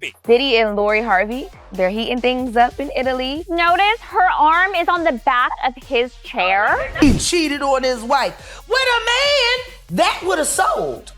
happy. Diddy and Lori Harvey, they're heating things up in Italy. Notice her arm is on the back of his chair. He cheated on his wife with a man that would have sold.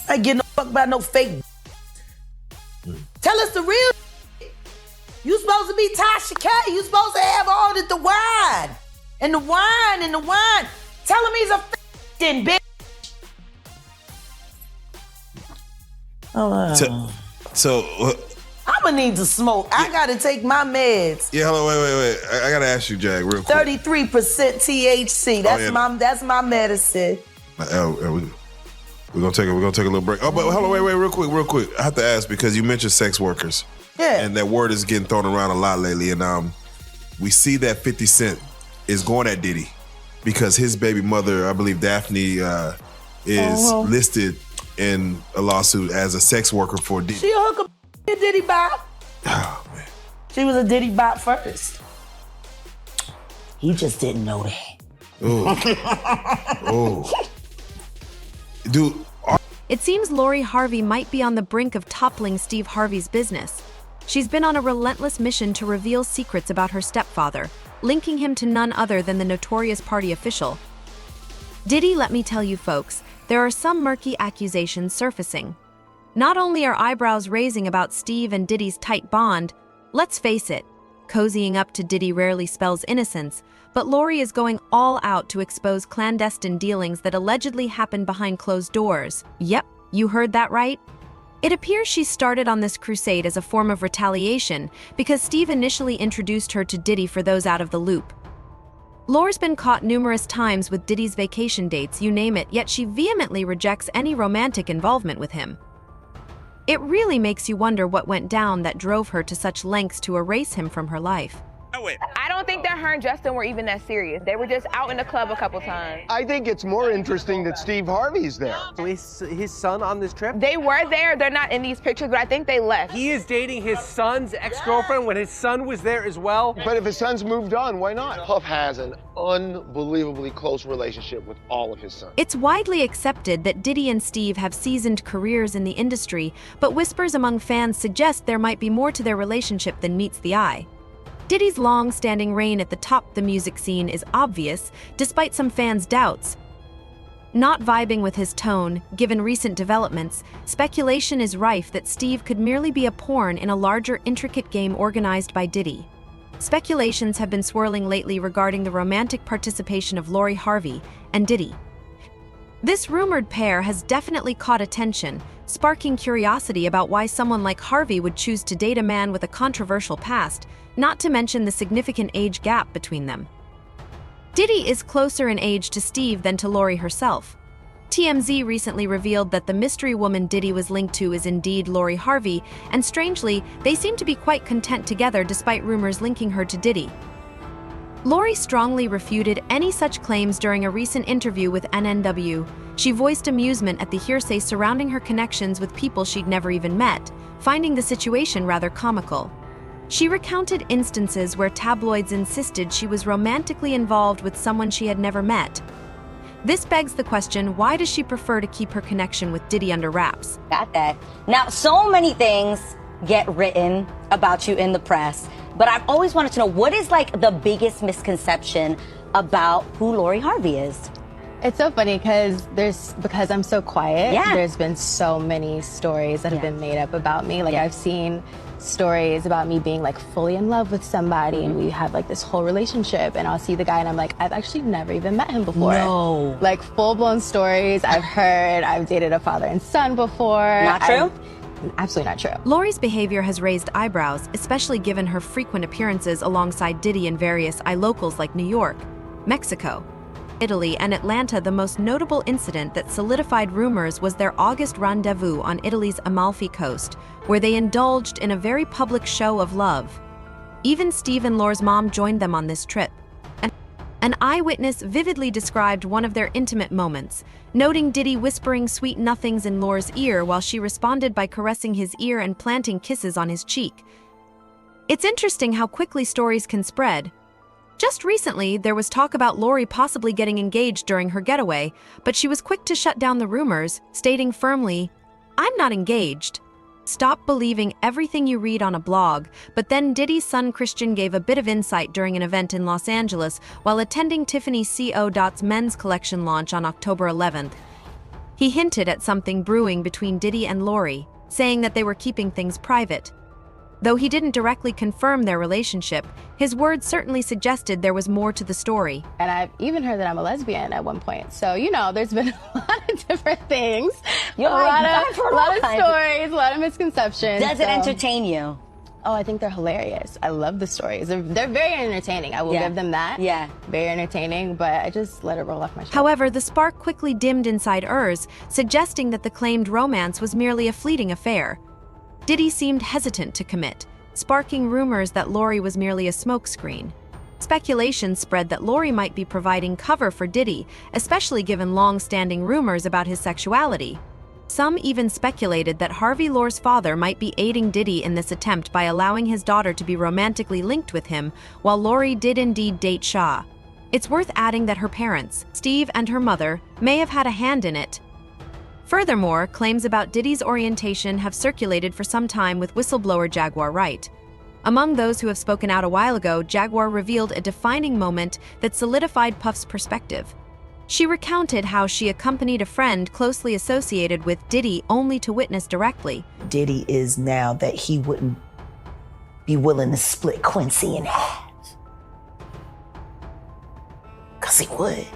I ain't getting no fuck about no fake. Tell us the real. You supposed to be Tasha K. You supposed to have all the wine. And the wine and the wine. Tell him he's a f***ing bitch. So I'm gonna need to smoke. I gotta take my meds. yeah, hello, wait. I gotta ask you, Jag, real quick. 33% THC. That's my medicine. We're gonna take a little break. Oh, but hello, wait, real quick. I have to ask because you mentioned sex workers. Yeah. And that word is getting thrown around a lot lately. And we see that 50 Cent is going at Diddy because his baby mother, I believe Daphne, is listed in a lawsuit as a sex worker for Diddy. She a hooker, a Diddy bop. Oh, man. She was a Diddy bop first. He just didn't know that. Oh. Dude. It seems Lori Harvey might be on the brink of toppling Steve Harvey's business. She's been on a relentless mission to reveal secrets about her stepfather, linking him to none other than the notorious party official. Diddy, let me tell you folks, there are some murky accusations surfacing. Not only are eyebrows raising about Steve and Diddy's tight bond, let's face it, cozying up to Diddy rarely spells innocence, but Lori is going all out to expose clandestine dealings that allegedly happened behind closed doors. Yep, you heard that right. It appears she started on this crusade as a form of retaliation because Steve initially introduced her to Diddy for those out of the loop. Lori's been caught numerous times with Diddy's vacation dates, you name it, yet she vehemently rejects any romantic involvement with him. It really makes you wonder what went down that drove her to such lengths to erase him from her life. I don't think that her and Justin were even that serious. They were just out in the club a couple times. I think it's more interesting that Steve Harvey's there. His son on this trip? They were there. They're not in these pictures, but I think they left. He is dating his son's ex-girlfriend when his son was there as well. But if his son's moved on, why not? Puff has an unbelievably close relationship with all of his sons. It's widely accepted that Diddy and Steve have seasoned careers in the industry, but whispers among fans suggest there might be more to their relationship than meets the eye. Diddy's long-standing reign at the top of the music scene is obvious, despite some fans' doubts. Not vibing with his tone, given recent developments, speculation is rife that Steve could merely be a pawn in a larger, intricate game organized by Diddy. Speculations have been swirling lately regarding the romantic participation of Lori Harvey and Diddy. This rumored pair has definitely caught attention, sparking curiosity about why someone like Harvey would choose to date a man with a controversial past, not to mention the significant age gap between them. Diddy is closer in age to Steve than to Lori herself. TMZ recently revealed that the mystery woman Diddy was linked to is indeed Lori Harvey, and strangely, they seem to be quite content together despite rumors linking her to Diddy. Lori strongly refuted any such claims during a recent interview with NNW. She voiced amusement at the hearsay surrounding her connections with people she'd never even met, finding the situation rather comical. She recounted instances where tabloids insisted she was romantically involved with someone she had never met. This begs the question, why does she prefer to keep her connection with Diddy under wraps? Got that. Now, so many things get written about you in the press, but I've always wanted to know, what is like the biggest misconception about who Lori Harvey is? It's so funny because I'm so quiet. Yeah. There's been so many stories that have been made up about me. Like I've seen stories about me being like fully in love with somebody and we have like this whole relationship, and I'll see the guy and I'm like, I've actually never even met him before. No. Like full-blown stories I've heard. I've dated a father and son before. Not true? Absolutely not true. Lori's behavior has raised eyebrows, especially given her frequent appearances alongside Diddy in various iLocals like New York, Mexico, Italy, and Atlanta. The most notable incident that solidified rumors was their August rendezvous on Italy's Amalfi Coast, where they indulged in a very public show of love. Even Steve and Lori's mom joined them on this trip. An eyewitness vividly described one of their intimate moments, noting Diddy whispering sweet nothings in Lori's ear while she responded by caressing his ear and planting kisses on his cheek. It's interesting how quickly stories can spread. Just recently, there was talk about Lori possibly getting engaged during her getaway, but she was quick to shut down the rumors, stating firmly, "I'm not engaged." Stop believing everything you read on a blog, but then Diddy's son Christian gave a bit of insight during an event in Los Angeles while attending Tiffany Co.'s men's collection launch on October 11th. He hinted at something brewing between Diddy and Lori, saying that they were keeping things private. Though he didn't directly confirm their relationship, his words certainly suggested there was more to the story. And I've even heard that I'm a lesbian at one point. So, you know, there's been a lot of different things. A lot of stories, a lot of misconceptions. Does it entertain you? Oh, I think they're hilarious. I love the stories. They're very entertaining. I will give them that. Yeah. Very entertaining, but I just let it roll off my shoulder. However, the spark quickly dimmed inside Urs, suggesting that the claimed romance was merely a fleeting affair. Diddy seemed hesitant to commit, sparking rumors that Lori was merely a smokescreen. Speculation spread that Lori might be providing cover for Diddy, especially given long-standing rumors about his sexuality. Some even speculated that Harvey Lore's father might be aiding Diddy in this attempt by allowing his daughter to be romantically linked with him, while Lori did indeed date Shaw. It's worth adding that her parents, Steve and her mother, may have had a hand in it. Furthermore, claims about Diddy's orientation have circulated for some time with whistleblower Jaguar Wright. Among those who have spoken out a while ago, Jaguar revealed a defining moment that solidified Puff's perspective. She recounted how she accompanied a friend closely associated with Diddy only to witness directly. Diddy is now that he wouldn't be willing to split Quincy in half. 'Cause he would.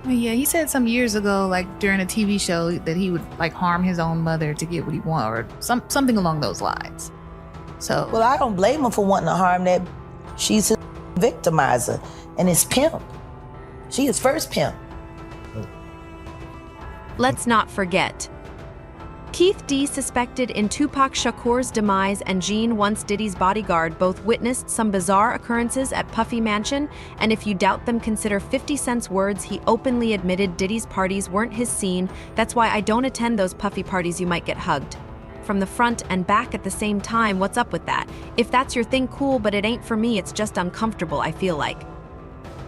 Well, yeah, he said some years ago, like during a TV show, that he would like harm his own mother to get what he wanted, or something along those lines. So, well, I don't blame him for wanting to harm that. She's his victimizer and his pimp. She is first pimp. Let's not forget, Keith D, suspected in Tupac Shakur's demise, and Gene, once Diddy's bodyguard, both witnessed some bizarre occurrences at Puffy Mansion, and if you doubt them, consider 50 Cent's words. He openly admitted Diddy's parties weren't his scene. That's why I don't attend those Puffy parties. You might get hugged from the front and back at the same time. What's up with that? If that's your thing, cool, but it ain't for me. It's just uncomfortable, I feel like.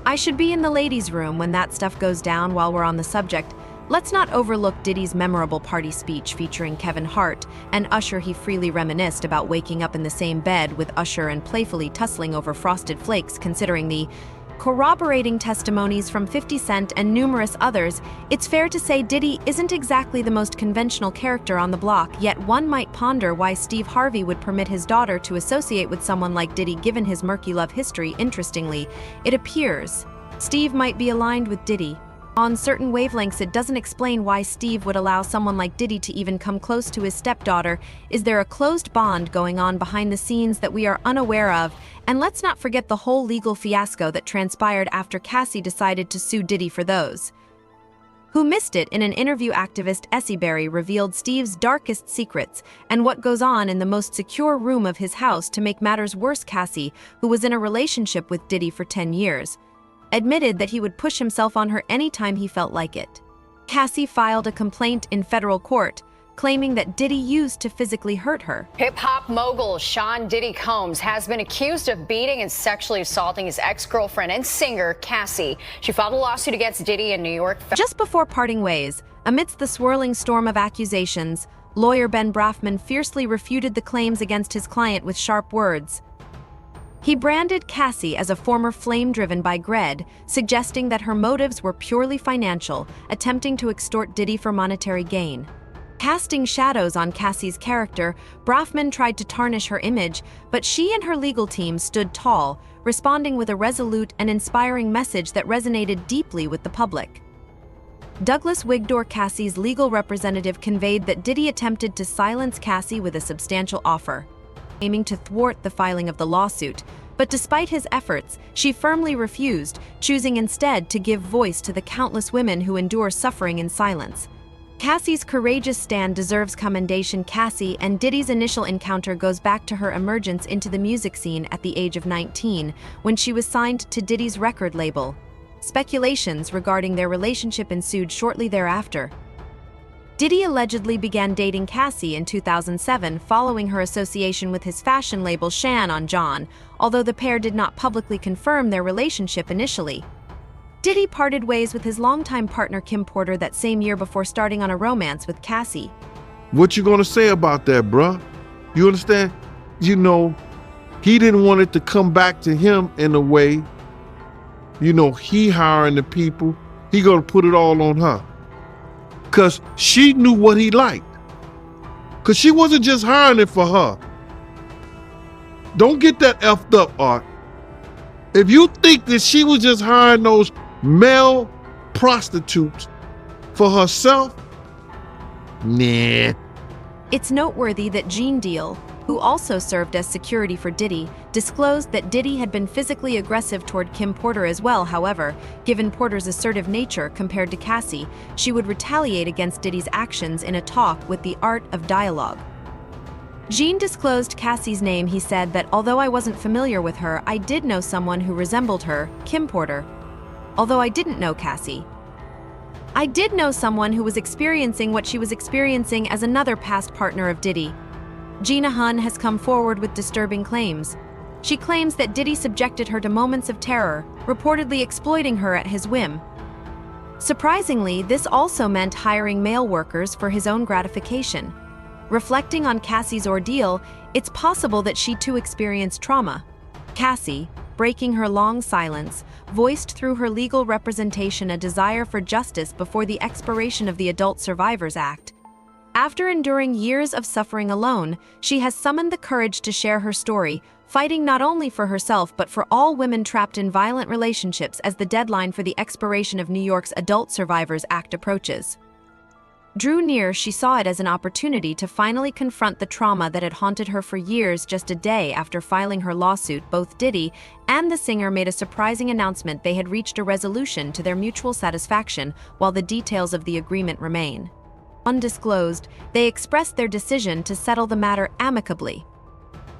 I should be in the ladies' room when that stuff goes down. While we're on the subject, let's not overlook Diddy's memorable party speech featuring Kevin Hart and Usher. He freely reminisced about waking up in the same bed with Usher and playfully tussling over Frosted Flakes. Considering the corroborating testimonies from 50 Cent and numerous others, it's fair to say Diddy isn't exactly the most conventional character on the block, yet one might ponder why Steve Harvey would permit his daughter to associate with someone like Diddy given his murky love history. Interestingly, it appears Steve might be aligned with Diddy on certain wavelengths. It doesn't explain why Steve would allow someone like Diddy to even come close to his stepdaughter. Is there a closed bond going on behind the scenes that we are unaware of? And let's not forget the whole legal fiasco that transpired after Cassie decided to sue Diddy. For those who missed it, in an interview, activist Essie Berry revealed Steve's darkest secrets and what goes on in the most secure room of his house. To make matters worse, Cassie, who was in a relationship with Diddy for 10 years, admitted that he would push himself on her anytime he felt like it. Cassie filed a complaint in federal court, claiming that Diddy used to physically hurt her. Hip-hop mogul Sean Diddy Combs has been accused of beating and sexually assaulting his ex-girlfriend and singer, Cassie. She filed a lawsuit against Diddy in New York. Just before parting ways, amidst the swirling storm of accusations, lawyer Ben Brafman fiercely refuted the claims against his client with sharp words. He branded Cassie as a former flame driven by greed, suggesting that her motives were purely financial, attempting to extort Diddy for monetary gain. Casting shadows on Cassie's character, Brafman tried to tarnish her image, but she and her legal team stood tall, responding with a resolute and inspiring message that resonated deeply with the public. Douglas Wigdor, Cassie's legal representative, conveyed that Diddy attempted to silence Cassie with a substantial offer, aiming to thwart the filing of the lawsuit. But despite his efforts, she firmly refused, choosing instead to give voice to the countless women who endure suffering in silence. Cassie's courageous stand deserves commendation. Cassie and Diddy's initial encounter goes back to her emergence into the music scene at the age of 19, when she was signed to Diddy's record label. Speculations regarding their relationship ensued shortly thereafter. Diddy allegedly began dating Cassie in 2007 following her association with his fashion label Shan on John, although the pair did not publicly confirm their relationship initially. Diddy parted ways with his longtime partner Kim Porter that same year before starting on a romance with Cassie. What you gonna say about that, bruh? You understand? You know, he didn't want it to come back to him in a way. You know, he hiring the people. He gonna put it all on her. Cause she knew what he liked. Cause she wasn't just hiring it for her. Don't get that effed up, Art. If you think that she was just hiring those male prostitutes for herself, nah. It's noteworthy that Gene Deal, who also served as security for Diddy, disclosed that Diddy had been physically aggressive toward Kim Porter as well. However, given Porter's assertive nature compared to Cassie, she would retaliate against Diddy's actions in a talk with the art of dialogue. Gene disclosed Cassie's name. He said that although I wasn't familiar with her, I did know someone who resembled her, Kim Porter. Although I didn't know Cassie, I did know someone who was experiencing what she was experiencing as another past partner of Diddy. Gina Hun has come forward with disturbing claims. She claims that Diddy subjected her to moments of terror, reportedly exploiting her at his whim. Surprisingly, this also meant hiring male workers for his own gratification. Reflecting on Cassie's ordeal, it's possible that she too experienced trauma. Cassie, breaking her long silence, voiced through her legal representation a desire for justice before the expiration of the Adult Survivors Act. After enduring years of suffering alone, she has summoned the courage to share her story, fighting not only for herself but for all women trapped in violent relationships as the deadline for the expiration of New York's Adult Survivors Act approaches. Drew near, she saw it as an opportunity to finally confront the trauma that had haunted her for years. Just a day after filing her lawsuit, both Diddy and the singer made a surprising announcement: they had reached a resolution to their mutual satisfaction, while the details of the agreement remain undisclosed. They expressed their decision to settle the matter amicably.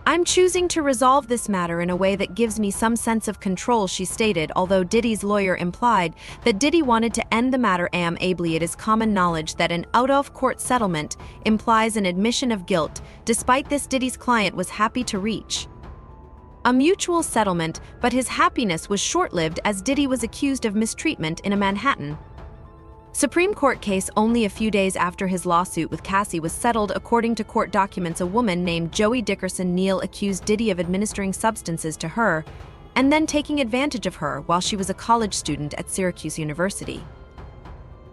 I'm choosing to resolve this matter in a way that gives me some sense of control, she stated, although Diddy's lawyer implied that Diddy wanted to end the matter amicably. It is common knowledge that an out-of-court settlement implies an admission of guilt. Despite this, Diddy's client was happy to reach a mutual settlement, but his happiness was short-lived as Diddy was accused of mistreatment in a Manhattan Supreme Court case only a few days after his lawsuit with Cassie was settled. According to court documents, a woman named Joey Dickerson Neal accused Diddy of administering substances to her and then taking advantage of her while she was a college student at Syracuse University.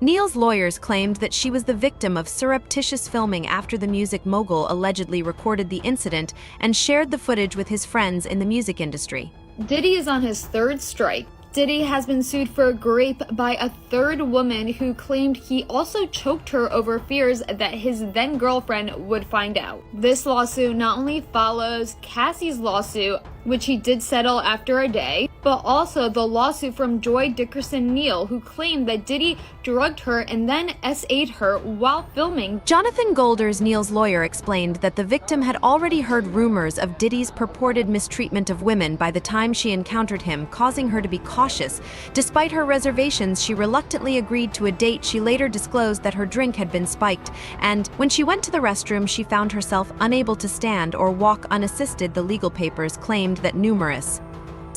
Neal's lawyers claimed that she was the victim of surreptitious filming after the music mogul allegedly recorded the incident and shared the footage with his friends in the music industry. Diddy is on his third strike. Diddy has been sued for rape by a third woman who claimed he also choked her over fears that his then-girlfriend would find out. This lawsuit not only follows Cassie's lawsuit, which he did settle after a day, but also the lawsuit from Joy Dickerson Neal, who claimed that Diddy drugged her and then SA'd her while filming. Jonathan Golders, Neal's lawyer, explained that the victim had already heard rumors of Diddy's purported mistreatment of women by the time she encountered him, causing her to be cautious. Despite her reservations, she reluctantly agreed to a date. She later disclosed that her drink had been spiked, and when she went to the restroom, she found herself unable to stand or walk unassisted. The legal papers claimed that numerous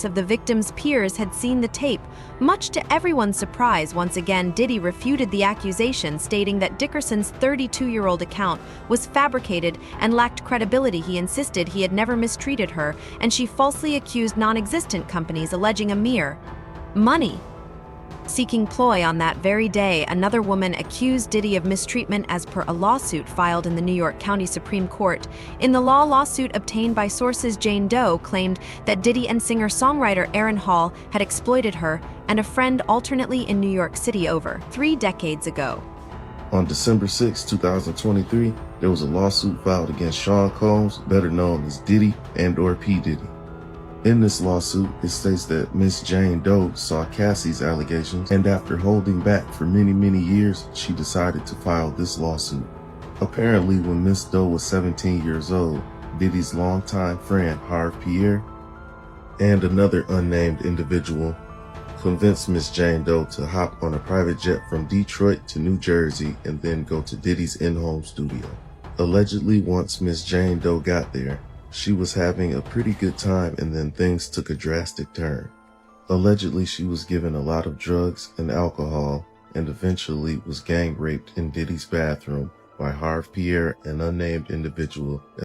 of the victim's peers had seen the tape. Much to everyone's surprise, once again, Diddy refuted the accusation, stating that Dickerson's 32-year-old account was fabricated and lacked credibility. He insisted he had never mistreated her, and she falsely accused non-existent companies, alleging a mere money-seeking ploy. On that very day, another woman accused Diddy of mistreatment as per a lawsuit filed in the New York County Supreme Court. In the lawsuit obtained by sources, Jane Doe claimed that Diddy and singer-songwriter Aaron Hall had exploited her and a friend alternately in New York City over 3 decades ago. On December 6, 2023, there was a lawsuit filed against Sean Combs, better known as Diddy and/or P. Diddy. In this lawsuit, it states that Miss Jane Doe saw Cassie's allegations, and after holding back for many years, she decided to file this lawsuit. Apparently, when Miss Doe was 17 years old, Diddy's longtime friend Harvey Pierre and another unnamed individual convinced Miss Jane Doe to hop on a private jet from Detroit to New Jersey and then go to Diddy's in-home studio. Allegedly, once Miss Jane Doe got there, she was having a pretty good time, and then things took a drastic turn. Allegedly, she was given a lot of drugs and alcohol and eventually was gang raped in Diddy's bathroom by Harvey, an unnamed individual